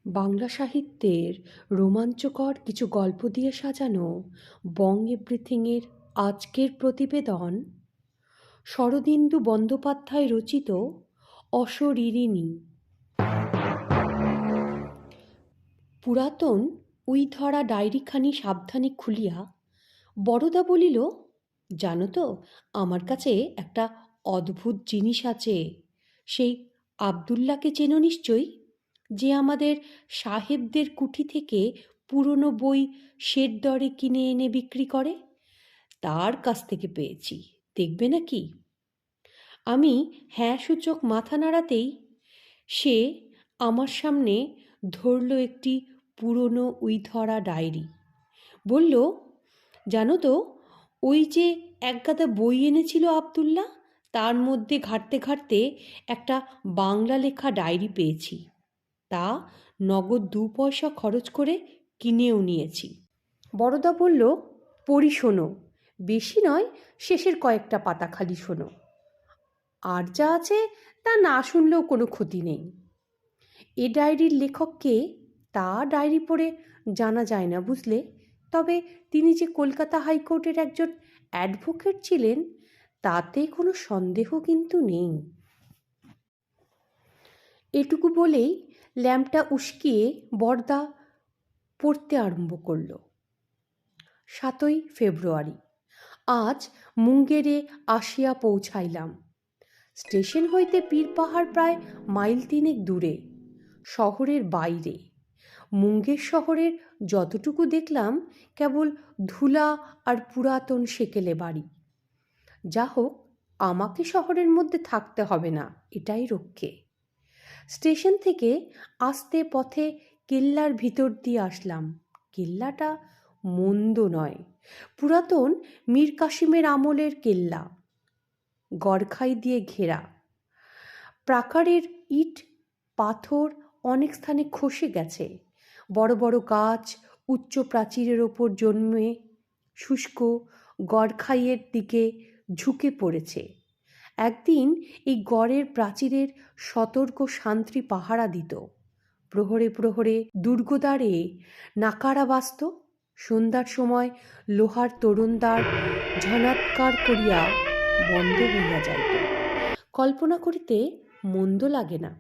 বাংলা সাহিত্যের রোমাঞ্চকর কিছু গল্প দিয়ে সাজানো বং এভরিথিংয়ের আজকের প্রতিবেদন শরদিন্দু বন্দ্যোপাধ্যায় রচিত অশরীরিনী। পুরাতন উইধরা ডায়েরিখানি সাবধানে খুলিয়া বরদা বলিল, জানো তো, আমার কাছে একটা অদ্ভুত জিনিস আছে। সেই আবদুল্লাকে চেনো নিশ্চয়ই, যে আমাদের সাহেবদের কুঠি থেকে পুরনো বই শের দরে কিনে এনে বিক্রি করে। তার কাছ থেকে পেয়েছি, দেখবে নাকি? আমি হ্যাঁ সূচক মাথা নাড়াতেই সে আমার সামনে ধরল একটি পুরনো উইধরা ডায়েরি। বলল, জানো তো, ওই যে একগাদা বই এনেছিল আবদুল্লা, তার মধ্যে ঘাঁটতে ঘাঁটতে একটা বাংলা লেখা ডায়েরি পেয়েছি। তা নগদ 2 পয়সা খরচ করে কিনেও নিয়েছি। বড়দা বলল, পড়ি শোনো, বেশি নয়, শেষের কয়েকটা পাতা খালি শোনো। আর যা আছে তা না শুনলেও কোনো ক্ষতি নেই। এ ডায়েরির লেখককে তা ডায়েরি পড়ে জানা যায় না, বুঝলে। তবে তিনি যে কলকাতা হাইকোর্টের একজন অ্যাডভোকেট ছিলেন তাতে কোনো সন্দেহ কিন্তু নেই। এটুকু বলেই ল্যাম্পটা উস্কিয়ে বরদা পড়তে আরম্ভ করল। 7ই ফেব্রুয়ারি। আজ মুঙ্গেরে আসিয়া পৌঁছাইলাম। স্টেশন হইতে পীরপাহাড় প্রায় মাইল 3 দূরে, শহরের বাইরে। মুঙ্গের শহরের যতটুকু দেখলাম কেবল ধুলা আর পুরাতন সেকেলে বাড়ি। যা হোক, আমাকে শহরের মধ্যে থাকতে হবে না, এটাই রক্ষে। স্টেশন থেকে আসতে পথে কেল্লার ভিতর দিয়ে আসলাম। কেল্লাটা মন্দ নয়, পুরাতন মীর কাসিমের আমলের কেল্লা, গড়খাই দিয়ে ঘেরা। প্রাকারের ইট পাথর অনেক স্থানে খসে গেছে। বড় বড় গাছ উচ্চ প্রাচীরের ওপর জন্মে শুষ্ক গড়খাইয়ের দিকে ঝুঁকে পড়েছে। একদিন এই গড়ের প্রাচীরের সতর্ক শান্তি পাহারা দিত। প্রহরে প্রহরে দুর্গদ্বারে নাকারা বাজত। সন্ধ্যার সময় লোহার তোরণদ্বার ঝনৎকার করিয়া বন্ধ হইয়া যাইত। কল্পনা করিতে মন্দ লাগে না।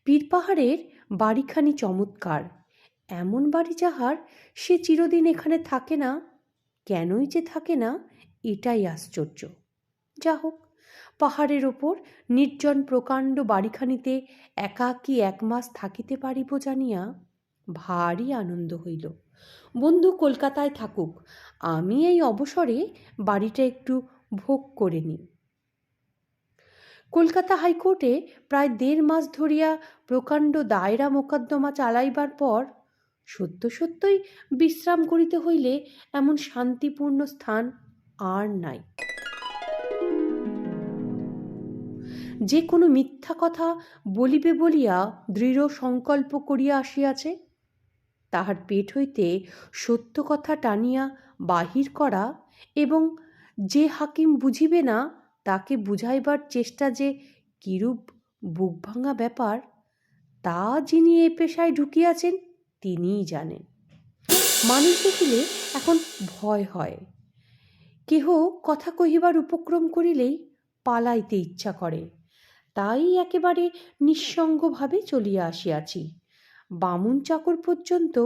পীরপাহাড়ের বাড়িখানি চমৎকার, এমন বাড়ি যাহার সে চিরদিন এখানে থাকে না। কেনই যে থাকে না, এটাই আশ্চর্য। যা হোক, পাহাড়ের ওপর নির্জন প্রকাণ্ড বাড়িখানিতে একাকী 1 মাস থাকিতে পারিব জানিয়া ভারী আনন্দ হইল। বন্ধু কলকাতায় থাকুক, আমি এই অবসরে বাড়িটা একটু ভোগ করে নিই। কলকাতা হাইকোর্টে প্রায় 1.5 মাস ধরিয়া প্রকাণ্ড দায়রা মোকদ্দমা চালাইবার পর সত্য সত্যই বিশ্রাম করিতে হইলে এমন শান্তিপূর্ণ স্থান আর নাই। যে কোনো মিথ্যা কথা বলিবে বলিয়া দৃঢ় সংকল্প করিয়া আসিয়াছে, তাহার পেট হইতে সত্য কথা টানিয়া বাহির করা এবং যে হাকিম বুঝিবে না তাকে বুঝাইবার চেষ্টা যে কিরূপ বুক ভাঙা ব্যাপার, তা যিনি এ পেশায় ঢুকিয়াছেন তিনিই জানেন। মানুষ দেখিলে এখন ভয় হয়। কেহ কথা কহিবার উপক্রম করিলেই পালাইতে ইচ্ছা করে। তাই একেবারে নিঃসঙ্গভাবে চলিয়া আসিয়াছি। বামুন চাকর পর্যন্ত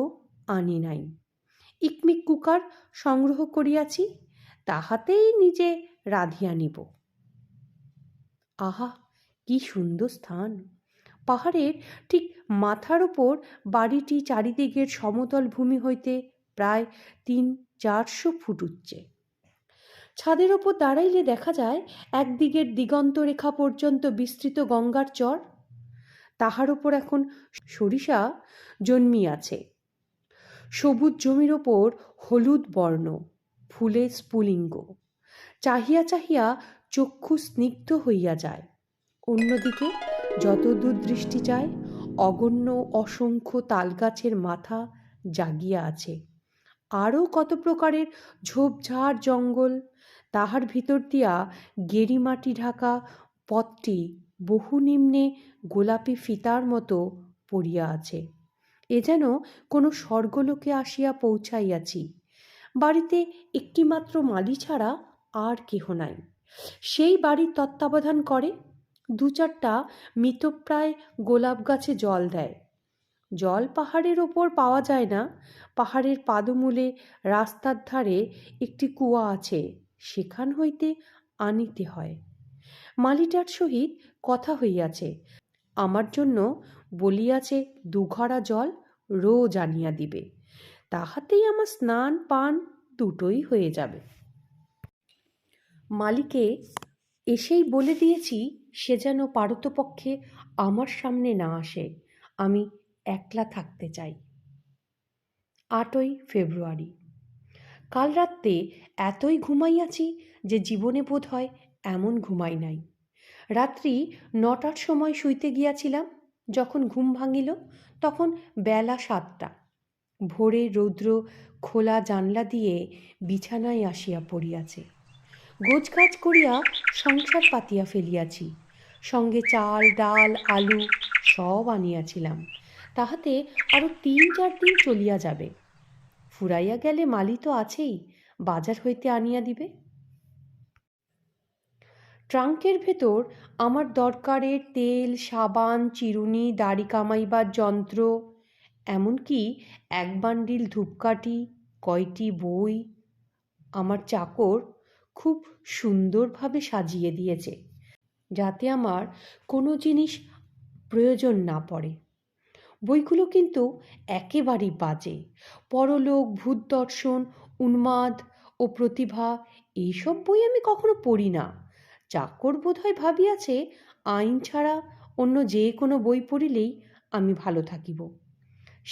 আনি নাই। ইকমিক কুকার সংগ্রহ করিয়াছি, তাহাতেই নিজে রাঁধিয়া নিব। আহা, কি সুন্দর স্থান! পাহাড়ের ঠিক মাথার ওপর বাড়িটি চারিদিকের সমতল ভূমি হইতে প্রায় 300-400 ফুট উচ্চে। ছাদের ওপর দাঁড়াইলে দেখা যায় একদিকের দিগন্ত রেখা পর্যন্ত বিস্তৃত গঙ্গার চর। তাহার ওপর এখন সরিষা জন্মিয়াছে। সবুজ জমির ওপর হলুদ বর্ণ, ফুলে স্ফুলিঙ্গ। চাহিয়া চাহিয়া চক্ষু স্নিগ্ধ হইয়া যায়। অন্যদিকে যতদূর দৃষ্টি যায় অগণ্য অসংখ্য তালগাছের মাথা জাগিয়া আছে। আরও কত প্রকারের ঝোপঝাড় জঙ্গল। তাহার ভিতর দিয়া গেরিমাটি ঢাকা পথটি বহু নিম্নে গোলাপি ফিতার মতো পড়িয়া আছে। এ যেন কোনো স্বর্গলোকে আসিয়া পৌঁছাইয়াছি। বাড়িতে একটিমাত্র মালি ছাড়া আর কেহ নাই। সেই বাড়ির তত্ত্বাবধান করে। ২-৪টা মৃতপ্রায় গোলাপ গাছে জল দেয়। জল পাহাড়ের ওপর পাওয়া যায় না। পাহাড়ের পাদমূলে রাস্তার ধারে একটি কুয়া আছে, সেখান হইতে আনিতে হয়। মালিটার সহিত কথা হইয়াছে, আমার জন্য বলিয়াছে ২ ঘড়া জল রোজ আনিয়া দিবে। তাহাতেই আমার স্নান পান দুটোই হয়ে যাবে। মালিকে এসেই বলে দিয়েছি সে যেন পারতপক্ষে আমার সামনে না আসে, আমি একলা থাকতে চাই। ৮ই ফেব্রুয়ারি। কাল রাত্রে এতই ঘুমাইয়াছি যে জীবনে বোধ হয় এমন ঘুমাই নাই। রাত্রি ৯টার সময় শুইতে গিয়াছিলাম। যখন ঘুম ভাঙিল তখন বেলা ৭টা। ভোরের রৌদ্র খোলা জানলা দিয়ে বিছানায় আসিয়া পড়িয়াছে। গোছগাছ করিয়া সংসার পাতিয়া ফেলিয়াছি। সঙ্গে চাল ডাল আলু সব আনিয়াছিলাম। তাহাতে আরও ৩-৪ দিন চলিয়া যাবে। ফুরাইয়া গেলে মালি তো আছেই, বাজার হইতে আনিয়া দিবে। ট্রাঙ্কের ভেতর আমার দরকারের তেল সাবান চিরুনি দাড়ি কামাইবার যন্ত্র, এমনকি ১ বান্ডিল ধূপকাঠি, কয়টি বই আমার চাকর খুব সুন্দরভাবে সাজিয়ে দিয়েছে, যাতে আমার কোনো জিনিস প্রয়োজন না পড়ে। বইগুলো কিন্তু একেবারেই বাজে। পরলোক ভূত দর্শন উন্মাদ ও প্রতিভা এইসব বই আমি কখনো পড়ি না। চাকর বোধহয় ভাবিয়াছে আইন ছাড়া অন্য যে কোনো বই পড়িলেই আমি ভালো থাকিব।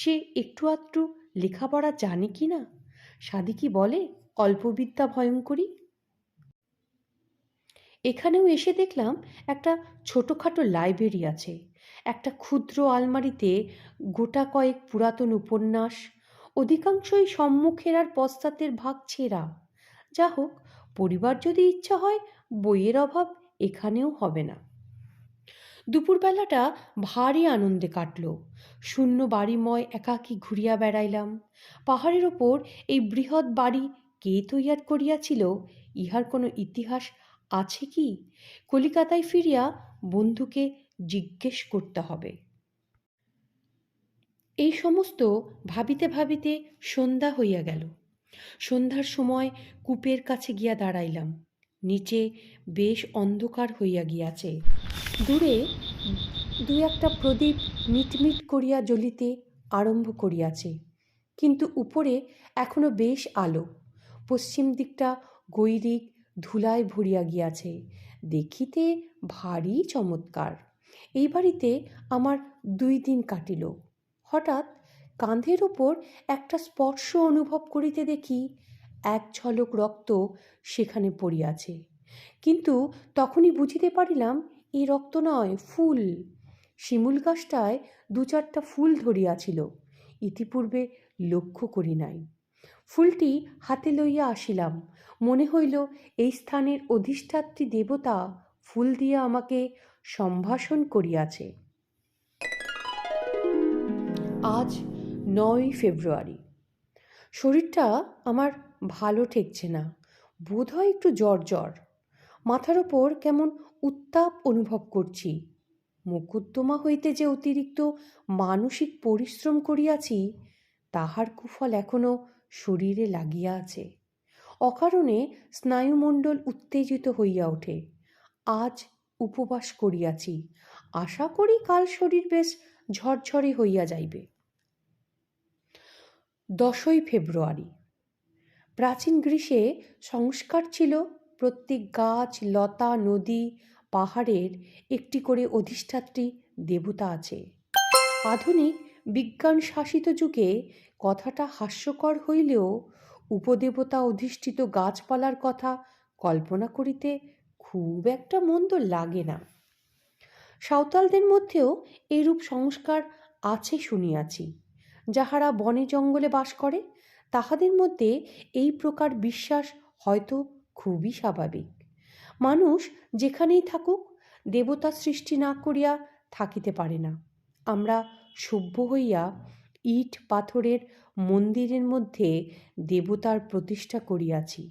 সে একটু আধটু লেখাপড়া জানে কি না? সাধি কি বলে অল্পবিদ্যা ভয়ঙ্করী। এখানেও এসে দেখলাম একটা ছোটোখাটো লাইব্রেরি আছে। একটা ক্ষুদ্র আলমারিতে গোটা কয়েক পুরাতন উপন্যাস, অধিকাংশই সম্মুখের আর পশ্চাতের ভাগ ছেঁড়া। যা হোক, পড়িবার যদি ইচ্ছা হয় বইয়ের অভাব এখানেও হবে না। দুপুরবেলাটা ভারী আনন্দে কাটল। শূন্য বাড়িময় একাকী ঘুরিয়া বেড়াইলাম। পাহাড়ের ওপর এই বৃহৎ বাড়ি কে তৈয়ার করিয়াছিল ইহার কোনো ইতিহাস আছে কি? কলিকাতায় ফিরিয়া বন্ধুকে জিজ্ঞেস করতে হবে। এই সমস্ত ভাবিতে ভাবিতে সন্ধ্যা হইয়া গেল। সন্ধ্যার সময় কূপের কাছে গিয়া দাঁড়াইলাম। নিচে বেশ অন্ধকার হইয়া গিয়াছে। দূরে ২-১টা প্রদীপ মিটমিট করিয়া জ্বলিতে আরম্ভ করিয়াছে, কিন্তু উপরে এখনো বেশ আলো। পশ্চিম দিকটা গৈরিক ধুলায় ভরিয়া গিয়াছে, দেখিতে ভারী চমৎকার। এই বাড়িতে আমার ২ দিন কাটিল। হঠাৎ কাঁধের ওপর একটা স্পর্শ অনুভব করিতে দেখি ১ ঝলক রক্ত সেখানে পড়িয়াছে। কিন্তু তখনই বুঝিতে পারিলাম এই রক্ত নয়, ফুল। শিমুল গাছটায় ২-৪টা ফুল ধরিয়াছিল, ইতিপূর্বে লক্ষ্য করি নাই। ফুলটি হাতে লইয়া আসিলাম। মনে হইল এই স্থানের অধিষ্ঠাত্রী দেবতা ফুল দিয়া আমাকে সম্ভাষণ করিয়াছে। আজ ৯ই ফেব্রুয়ারি। শরীরটা আমার ভালো ঠেকছে না, বোধহয় একটু জ্বর জ্বর। মাথার ওপর কেমন উত্তাপ অনুভব করছি। মোকদ্দমা হইতে যে অতিরিক্ত মানসিক পরিশ্রম করিয়াছি তাহার কুফল এখনো শরীরে লাগিয়া আছে। অকারণে স্নায়ুমণ্ডল উত্তেজিত হইয়া ওঠে। আজ উপবাস করিয়াছি, আশা করি কাল শরীর বেশ ঝরঝরে হইয়া যাইবে। ১০ই ফেব্রুয়ারি। প্রাচীন গ্রীসে সংস্কার ছিল প্রত্যেক গাছ লতা নদী পাহাড়ের একটি করে অধিষ্ঠাত্রী দেবতা আছে। আধুনিক বিজ্ঞান শাসিত যুগে কথাটা হাস্যকর হইলেও উপদেবতা অধিষ্ঠিত গাছপালার কথা কল্পনা করিতে খুব একটা মন্দ লাগে না। সাঁওতালদের মধ্যেও এরূপ সংস্কার আছে শুনিয়াছি। যাহারা বনে জঙ্গলে বাস করে তাহাদের মধ্যে এই প্রকার বিশ্বাস হয়তো খুবই স্বাভাবিক। মানুষ যেখানেই থাকুক দেবতা সৃষ্টি না করিয়া থাকিতে পারে না। আমরা সভ্য হইয়া ইট পাথরের মন্দিরের মধ্যে দেবতার প্রতিষ্ঠা করিয়াছি।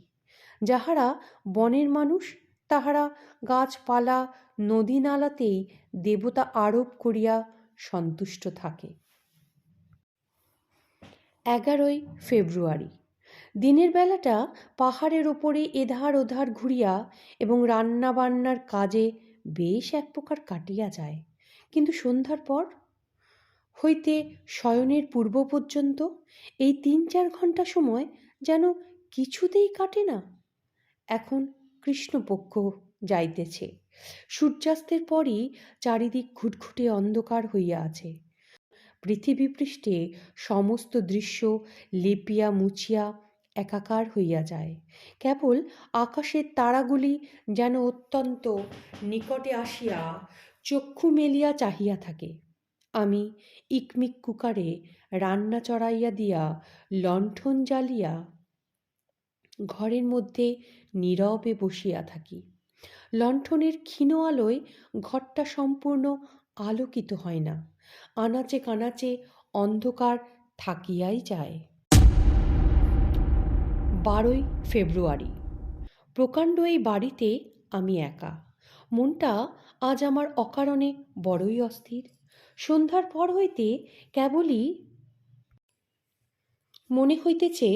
যাহারা বনের মানুষ, তাহারা গাছপালা নদী নালাতেই দেবতা আরোপ করিয়া সন্তুষ্ট থাকে। 11ই ফেব্রুয়ারি। দিনের বেলাটা পাহাড়ের ওপরে এধার ওধার ঘুরিয়া এবং রান্না বান্নার কাজে বেশ এক প্রকার কাটিয়া যায়, কিন্তু সন্ধ্যার পর হইতে শয়নের পূর্ব পর্যন্ত এই 3-4 ঘন্টা সময় যেন কিছুতেই কাটে না। এখন কৃষ্ণপক্ষ যাইতেছে। সূর্যাস্তের পরই চারিদিক ঘুটঘুটে অন্ধকার হইয়া আছে। পৃথিবীপৃষ্ঠে সমস্ত দৃশ্য লেপিয়া মুছিয়া একাকার হইয়া যায়। কেবল আকাশের তারাগুলি যেন অত্যন্ত নিকটে আসিয়া চক্ষু মেলিয়া চাহিয়া থাকে। আমি ইকমিক কুকারে রান্না চড়াইয়া দিয়া লণ্ঠন জ্বালিয়া ঘরের মধ্যে নীরবে বসিয়া থাকি। লণ্ঠনের ক্ষীণ আলোয় ঘরটা সম্পূর্ণ আলোকিত হয় না, আনাচে কানাচে অন্ধকার থাকিয়াই যায়। 12ই ফেব্রুয়ারি। প্রকাণ্ড এই বাড়িতে আমি একা। মনটা আজ আমার অকারণে বড়ই অস্থির। সন্ধ্যার পর হইতে কেবলই মনে হইতেছে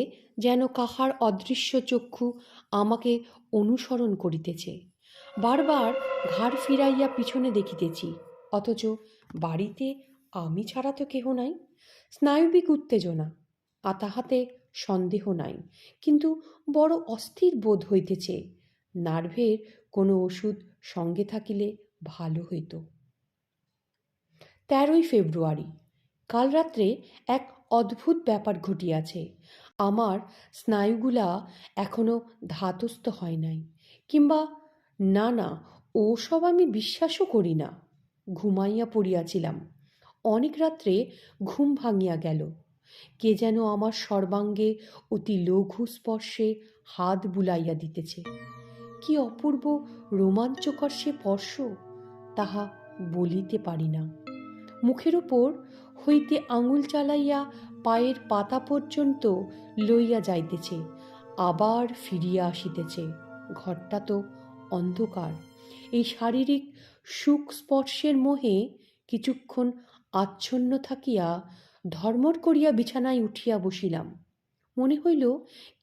যেন কাহার অদৃশ্য চক্ষু আমাকে অনুসরণ করিতেছে। বারবার ঘাড় ফিরাইয়া পিছনে দেখিতেছি, অথচ বাড়িতে আমি ছাড়া তো কেহ নাই। স্নায়বিক উত্তেজনা, তাহাতে সন্দেহ নাই, কিন্তু বড় অস্থির বোধ হইতেছে। নার্ভের কোনো ওষুধ সঙ্গে থাকিলে ভালো হইত। 13ই ফেব্রুয়ারি। কাল রাত্রে এক অদ্ভুত ব্যাপার ঘটিয়াছে। আমার স্নায়ুগুলা এখনো ধাতস্থ হয় নাই, কিংবা না, ওসব আমি বিশ্বাসও করি না। ঘুমাইয়া পড়িয়াছিলাম। অনেক রাত্রে ঘুম ভাঙিয়া গেল। কে যেন আমার সর্বাঙ্গে অতি লঘু স্পর্শে হাত বুলাইয়া দিতেছে। কি অপূর্ব রোমাঞ্চকর সে স্পর্শ, তাহা বলিতে পারি না। মুখের ওপর হইতে আঙুল চালাইয়া পায়ের পাতা পর্যন্ত লইয়া যাইতেছে, আবার ফিরিয়া আসিতেছে। ঘরটা তো অন্ধকার। এই শারীরিক সুখ স্পর্শের মোহে কিছুক্ষণ আচ্ছন্ন থাকিয়া ধর্মর করিয়া বিছানায় উঠিয়া বসিলাম। মনে হইল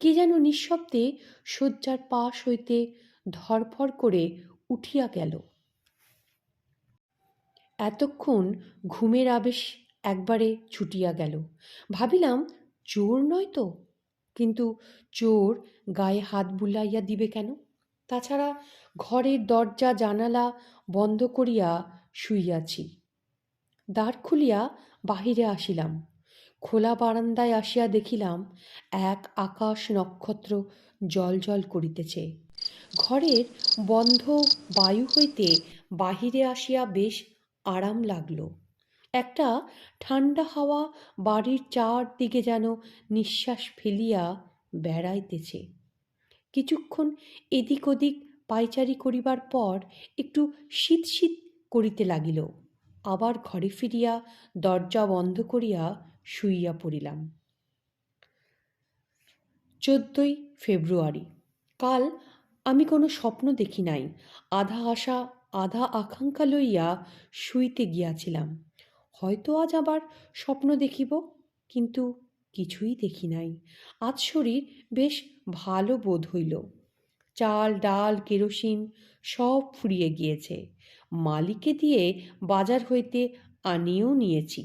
কে যেন নিঃশব্দে শয্যার পাশ হইতে ধরফর করে উঠিয়া গেল। এতক্ষণ ঘুমের আবেশ একবারে ছুটিয়া গেল। ভাবিলাম চোর নয় তো, কিন্তু চোর গায়ে হাত বুলাইয়া দিবে কেন? তাছাড়া ঘরের দরজা জানালা বন্ধ করিয়া শুইয়াছি। দ্বার খুলিয়া বাহিরে আসিলাম। খোলা বারান্দায় আসিয়া দেখিলাম এক আকাশ নক্ষত্র জ্বলজ্বল করিতেছে। ঘরের বন্ধ বায়ু হইতে বাহিরে আসিয়া বেশ আরাম লাগলো। একটা ঠান্ডা হাওয়া বাড়ির চারদিকে যেন নিঃশ্বাস ফেলিয়া বেড়াইতেছে। কিছুক্ষণ এদিক ওদিক পায়চারি করিবার পর একটু শীত শীত করিতে লাগিল। আবার ঘরে ফিরিয়া দরজা বন্ধ করিয়া শুইয়া পড়িলাম। 14ই ফেব্রুয়ারি। কাল আমি কোনো স্বপ্ন দেখি নাই। আধা আশা আধা আকাঙ্ক্ষা লইয়া শুইতে গিয়াছিলাম। হয়তো আজ আবার স্বপ্ন দেখিব, কিন্তু কিছুই দেখি নাই। আজ শরীর বেশ ভালো বোধ হইল। চাল ডাল কেরোসিন সব ফুরিয়ে গিয়েছে। মালিকে দিয়ে বাজার হইতে আনিয়েও নিয়েছি।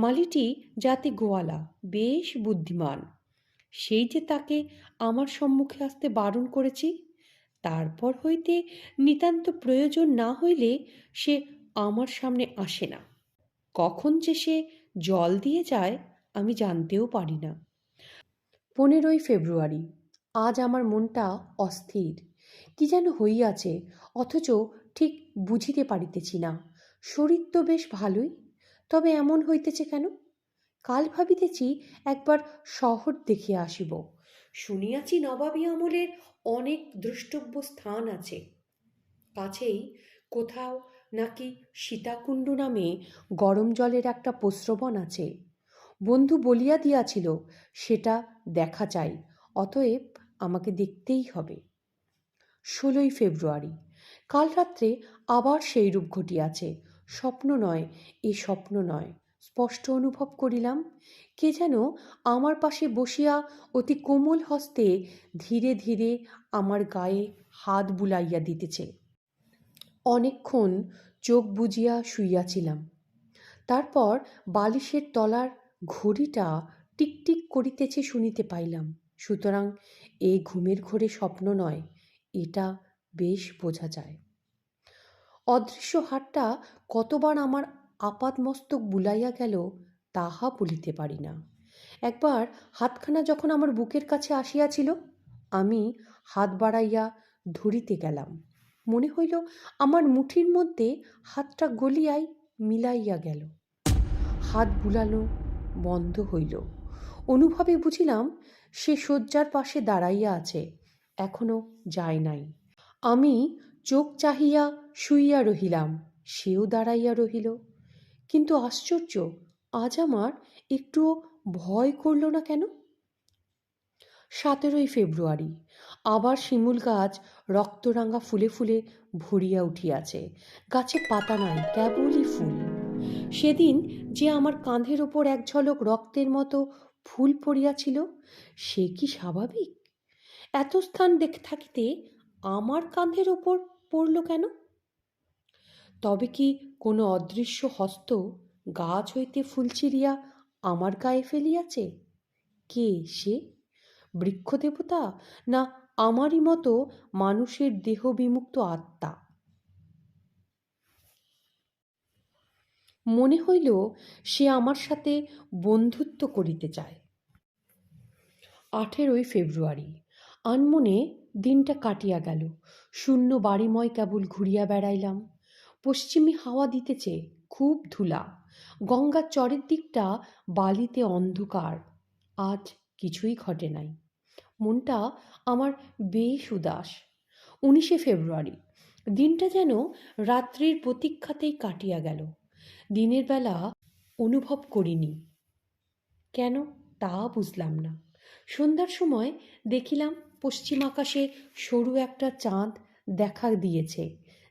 মালিটি জাতে গোয়ালা, বেশ বুদ্ধিমান। সেই যে তাকে আমার সম্মুখে আসতে বারণ করেছি। তারপর হইতে নিতান্ত প্রয়োজন না হইলে সে আমার সামনে আসে না। কখন যে সে জল দিয়ে যায় আমি জানতেও পারি না। 15ই ফেব্রুয়ারি। আজ আমার মনটা অস্থির। কি যেন হইয়াছে, অথচ ঠিক বুঝিতে পারিতেছি না। শরীর তো বেশ ভালোই, তবে এমন হইতেছে কেন? কাল ভাবিতেছি একবার শহর দেখিয়া আসিব। শুনিয়াছি নবাবী আমলের অনেক দ্রষ্টব্য স্থান আছে। কাছেই কোথাও নাকি সীতাকুণ্ড নামে গরম জলের একটা প্রস্রবণ আছে। বন্ধু বলিয়া দিয়াছিল সেটা দেখা চাই, অতএব আমাকে দেখতেই হবে। 16ই ফেব্রুয়ারি। কাল রাত্রে আবার সেই রূপ ঘটিয়াছে। স্বপ্ন নয়, এ স্বপ্ন নয়, স্পষ্ট অনুভব করিলাম কে যেন আমার পাশে বসিয়া অতি কোমল হস্তে ধীরে ধীরে আমার গায়ে হাত বুলাইয়া দিতেছে। অনেকক্ষণ চোখ বুজিয়া শুইয়াছিলাম। তারপর বালিশের তলার ঘড়িটা টিকটিক করিতেছে শুনিতে পাইলাম। সুতরাং এ ঘুমের ঘোরে স্বপ্ন নয়, এটা বেশ বোঝা যায়। অদৃশ্য হাতটা কতবার আমার আপাদমস্তক বুলাইয়া গেল তাহা বলিতে পারি না। একবার হাতখানা যখন আমার বুকের কাছে আসিয়াছিল, আমি হাত বাড়াইয়া ধরিতে গেলাম। মনে হইল আমার মুঠির মধ্যে হাতটা গলিয়াই মিলাইয়া গেল। হাত বুলানো বন্ধ হইল। অনুভবে বুঝিলাম সে শয্যার পাশে দাঁড়াইয়া আছে, এখনো যায় নাই। আমি চোখ চাহিয়া শুইয়া রহিলাম, সেও দাঁড়াইয়া রহিল। কিন্তু আশ্চর্য, আজ আমার একটুও ভয় করল না কেন? 17ই ফেব্রুয়ারি। আবার শিমুল গাছ রক্তরাঙা ফুলে ফুলে ভরিয়া উঠিয়াছে। গাছে পাতা নাই, কেবলই ফুল। সেদিন যে আমার কাঁধের ওপর এক ঝলক রক্তের মতো ফুল পড়িয়াছিল, সে কি স্বাভাবিক? এত স্থান থাকিতে আমার কাঁধের ওপর পড়ল কেন? তবে কি কোনো অদৃশ্য হস্ত গাছ হইতে ফুল ছিঁড়িয়া আমার গায়ে ফেলিয়াছে? কে সে? বৃক্ষদেবতা, না আমারই মতো মানুষের দেহ বিমুক্ত আত্মা? মনে হইল সে আমার সাথে বন্ধুত্ব করিতে চায়। 18ই ফেব্রুয়ারি। আনমনে দিনটা কাটিয়া গেল। শূন্য বাড়িময় কেবল ঘুরিয়া বেড়াইলাম। পশ্চিমী হাওয়া দিতেছে, খুব ধুলা। গঙ্গার চরের দিকটা বালিতে অন্ধকার। আজ কিছুই ঘটে নাই। মনটা আমার বেশ উদাস। 19শে ফেব্রুয়ারি। দিনটা যেন রাত্রির প্রতীক্ষাতেই কাটিয়া গেল। দিনের বেলা অনুভব করিনি কেন, তা বুঝলাম না। সন্ধ্যার সময় দেখিলাম পশ্চিম আকাশে সরু একটা চাঁদ দেখা দিয়েছে,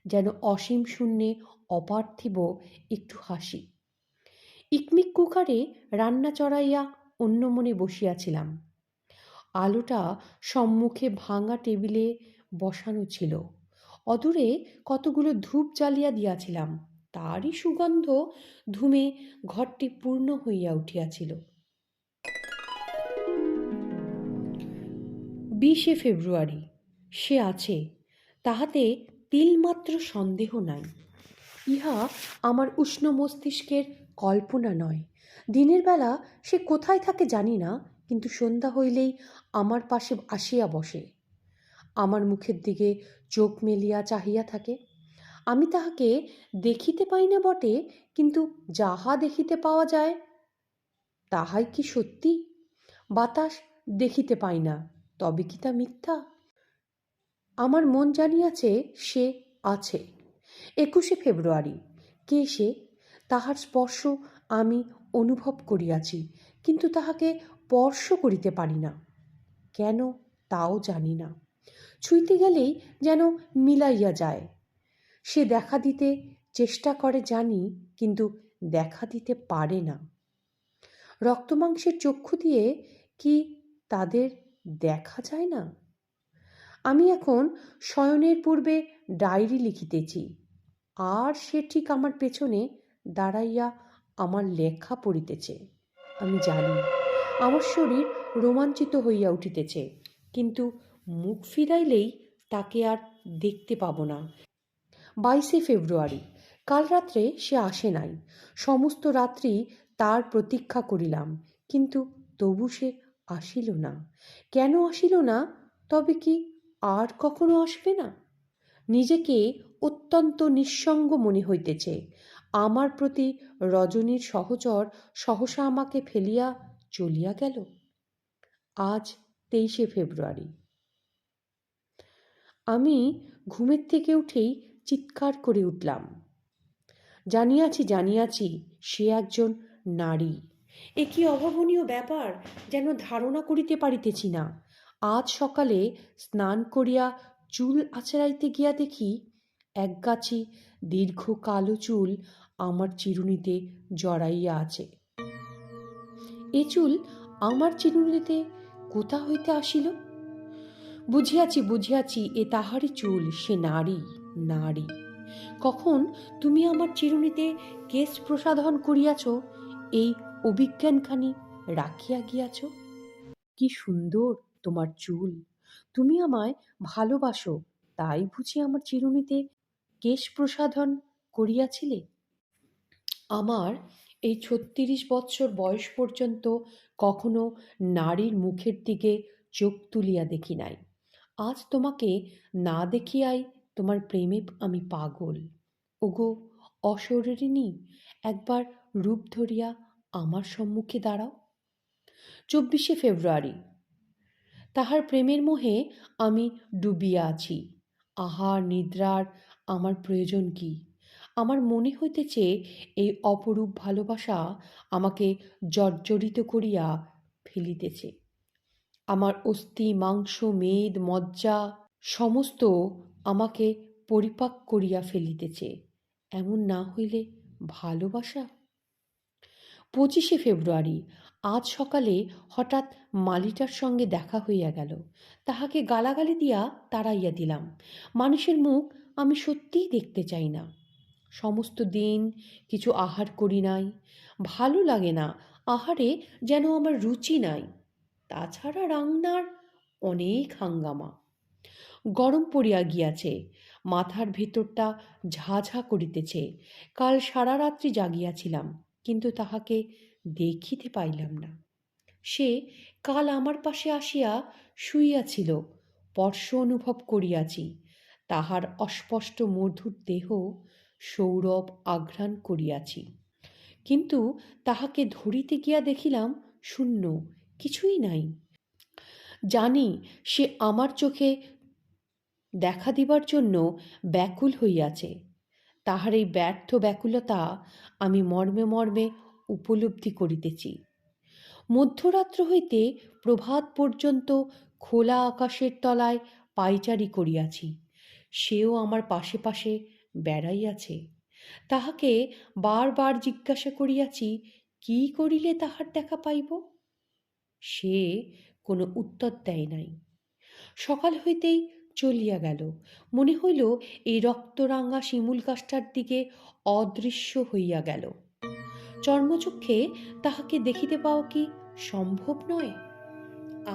যেন অসীম শূন্যে অপার্থিব একটু হাসি। ইকমিক কুকারে রান্না চড়াইয়া অন্যমনে বসিয়াছিলাম। আলোটা সম্মুখে ভাঙা টেবিলে বসানো ছিল। অদূরে কতগুলো ধূপ জ্বালিয়া দিয়াছিলাম, তারই সুগন্ধ ধূমে ঘরটি পূর্ণ হইয়া উঠিয়াছিল। 20শে ফেব্রুয়ারি। সে আছে, তাহাতে তিলমাত্র সন্দেহ নাই। ইহা আমার উষ্ণ মস্তিষ্কের কল্পনা নয়। দিনের বেলা সে কোথায় থাকে জানি না, কিন্তু সন্ধ্যা হইলেই আমার পাশে আসিয়া বসে, আমার মুখের দিকে চোখ মেলিয়া চাহিয়া থাকে। আমি তাহাকে দেখিতে পাই না বটে, কিন্তু যাহা দেখিতে পাওয়া যায় তাহাই কি সত্যি? বাতাস দেখিতে পাই না, তবে কি তা মিথ্যা? আমার মন জানিয়াছে সে আছে। 21শে ফেব্রুয়ারি। কে সে? তাহার স্পর্শ আমি অনুভব করিয়াছি, কিন্তু তাহাকে স্পর্শ করিতে পারি না। কেন তাও জানি না। ছুঁইতে গেলেই যেন মিলাইয়া যায়। সে দেখা দিতে চেষ্টা করে জানি, কিন্তু দেখা দিতে পারে না। রক্তমাংসের চক্ষু দিয়ে কি তাদের দেখা যায় না? আমি এখন শয়নের পূর্বে ডায়েরি লিখিতেছি, আর সে ঠিক আমার পেছনে দাঁড়াইয়া আমার লেখা পড়িতেছে। আমি জানি আমার শরীর রোমাঞ্চিত হইয়া উঠিতেছে, কিন্তু মুখ ফিরাইলেই তাকে আর দেখতে পাব না। 22শে ফেব্রুয়ারি। কাল রাত্রে সে আসে নাই। সমস্ত রাত্রি তার প্রতীক্ষা করিলাম, কিন্তু তবু সে আসিল না। কেন আসিল না? তবে কি আর কখনো আসবে না? নিজেকে অত্যন্ত নিঃসঙ্গ মনে হইতেছে। আমার প্রতি রজনীর সহচর সহসা আমাকে ফেলিয়া চলিয়া গেল। আজ 23শে ফেব্রুয়ারি। আমি ঘুমের থেকে উঠেই চিৎকার করে উঠলাম। জানিয়াছি জানিয়াছি, সে একজন নারী। এ কি অভাবনীয় ব্যাপার, যেন ধারণা করিতে পারিতেছি না। আজ সকালে স্নান করিয়া চুল আঁচড়াইতে গিয়া দেখি একগাছি দীর্ঘ কালো চুল আমার চিরুনিতে জড়াইয়া আছে। এ চুল আমার চিরুনিতে কোথা হইতে আসিল? বুঝিয়াছি বুঝিয়াছি, এ তাহারই চুল, সে নারী, নারী। কখন তুমি আমার চিরুনিতে কেশ প্রসাধন করিয়াছ, এই অভিজ্ঞানখানি রাখিয়া গিয়াছ? কি সুন্দর তোমার চুল! তুমি আমায় ভালোবাসো, তাই বুঝি আমার চিরুনিতে কেশ প্রসাধন করিয়াছিলে? আমার এই ৩৬ বৎসর বয়স পর্যন্ত কখনো নারীর মুখের দিকে চোখ তুলিয়া দেখি নাই। আজ তোমাকে না দেখিয়াই তোমার প্রেমে আমি পাগল। ওগো অশরীরিণী, একবার রূপ ধরিয়া আমার সম্মুখে দাঁড়াও। ২৪শে ফেব্রুয়ারি। তাহার প্রেমের মোহে আমি ডুবিয়া আছি। আহার নিদ্রার আমার প্রয়োজন কি? আমার মনে হইতেছে এই অপরূপ ভালোবাসা আমাকে জর্জরিত করিয়া ফেলিতেছে। আমার অস্থি মাংস মেদ মজ্জা সমস্ত আমাকে পরিপাক করিয়া ফেলিতেছে। এমন না হইলে ভালোবাসা? ২৫শে ফেব্রুয়ারি। আজ সকালে হঠাৎ মালিটার সঙ্গে দেখা হইয়া গেল। তাহাকে গালাগালি দিয়া তাড়াইয়া দিলাম। মানুষের মুখ আমি সত্যিই দেখতে চাই না। সমস্ত দিন কিছু আহার করি নাই। ভালো লাগে না, আহারে যেন আমার রুচি নাই। তাছাড়া রান্নার অনেক হাঙ্গামা। গরম পড়িয়া গিয়াছে, মাথার ভেতরটা ঝা ঝা করিতেছে। কাল সারা রাত্রি জাগিয়াছিলাম, কিন্তু তাহাকে দেখিতে পাইলাম না। সে কাল আমার পাশে আসিয়া শুইয়াছিল, স্পর্শ অনুভব করিয়াছি। তাহার অস্পষ্ট মধুর দেহ সৌরভ আঘ্রাণ করিয়াছি, কিন্তু তাহাকে ধরিতে গিয়া দেখিলাম শূন্য, কিছুই নাই। জানি সে আমার চোখে দেখা দিবার জন্য ব্যাকুল হইয়াছে। তাহার এই ব্যর্থ ব্যাকুলতা আমি মর্মে মর্মে উপলব্ধি করিতেছি। মধ্যরাত্র হইতে প্রভাত পর্যন্ত খোলা আকাশের তলায় পায়চারি করিয়াছি। সেও আমার পাশে পাশে বেড়াইয়াছে। তাহাকে বার জিজ্ঞাসা করিয়াছি, কি করিলে তাহার দেখা পাইব? সে কোনো উত্তর দেয় নাই। সকাল হইতেই চলিয়া গেল। মনে হইল এই রক্তরাঙা শিমুল গাছটার দিকে অদৃশ্য হইয়া গেল। চর্মচক্ষে তাহাকে দেখিতে পাওয়া কি সম্ভব নয়?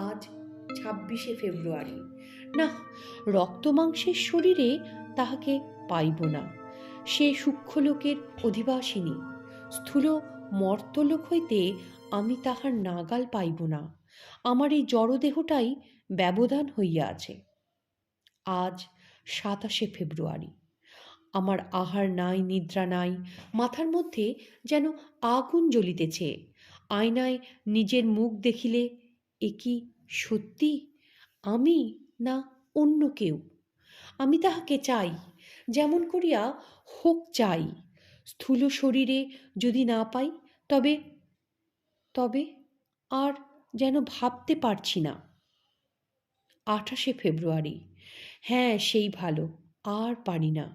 আজ ২৬শে ফেব্রুয়ারি। না, রক্তমাংসের শরীরে তাহাকে পাইব না। সে সূক্ষ্মলোকের অধিবাসিনী। স্থূল মর্তলোক হইতে আমি তাহার নাগাল পাইব না। আমার এই জড়দেহটাই ব্যবধান হইয়া আছে। আজ ২৭শে ফেব্রুয়ারি। আমার আহার নাই, নিদ্রা নাই। মাথার মধ্যে যেন আগুন জ্বলিতেছে। আয়নায় নিজের মুখ দেখিলে এ কি সত্যি আমি, না অন্য কেউ? আমি তাহাকে চাই, যেমন করিয়া হোক চাই। স্থূল শরীরে যদি না পাই, তবে তবে আর যেন ভাবতে পারছি না। ২৮শে ফেব্রুয়ারি। হ্যাঁ, সেই ভালো, আর পারি না।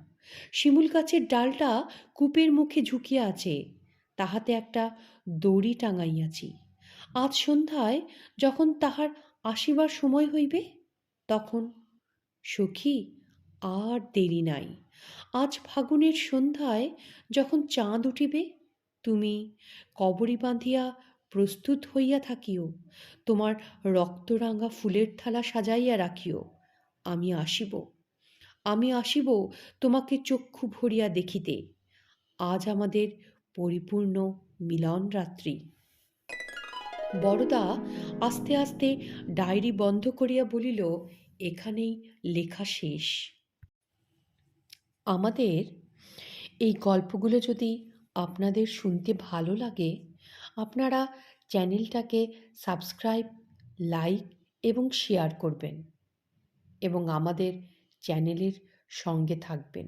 শিমুল গাছের ডালটা কূপের মুখে ঝুঁকিয়া আছে, তাহাতে একটা দড়ি টাঙাইয়াছি। আজ সন্ধ্যায় যখন তাহার আসিবার সময় হইবে, তখন সখী, আর দেরি নাই। আজ ফাগুনের সন্ধ্যায় যখন চাঁদ উঠিবে, তুমি কবরী বাঁধিয়া প্রস্তুত হইয়া থাকিও। তোমার রক্তরাঙা ফুলের থালা সাজাইয়া রাখিও। আমি আসিব, আমি আসিব তোমাকে চক্ষু ভরিয়া দেখিতে। আজ আমাদের পরিপূর্ণ মিলন রাত্রি। বরদা আস্তে আস্তে ডায়েরি বন্ধ করিয়া বলিল, এখানেই লেখা শেষ। আমাদের এই গল্পগুলো যদি আপনাদের শুনতে ভালো লাগে, আপনারা চ্যানেলটাকে সাবস্ক্রাইব, লাইক এবং শেয়ার করবেন, এবং আমাদের চ্যানেলের সঙ্গে থাকবেন।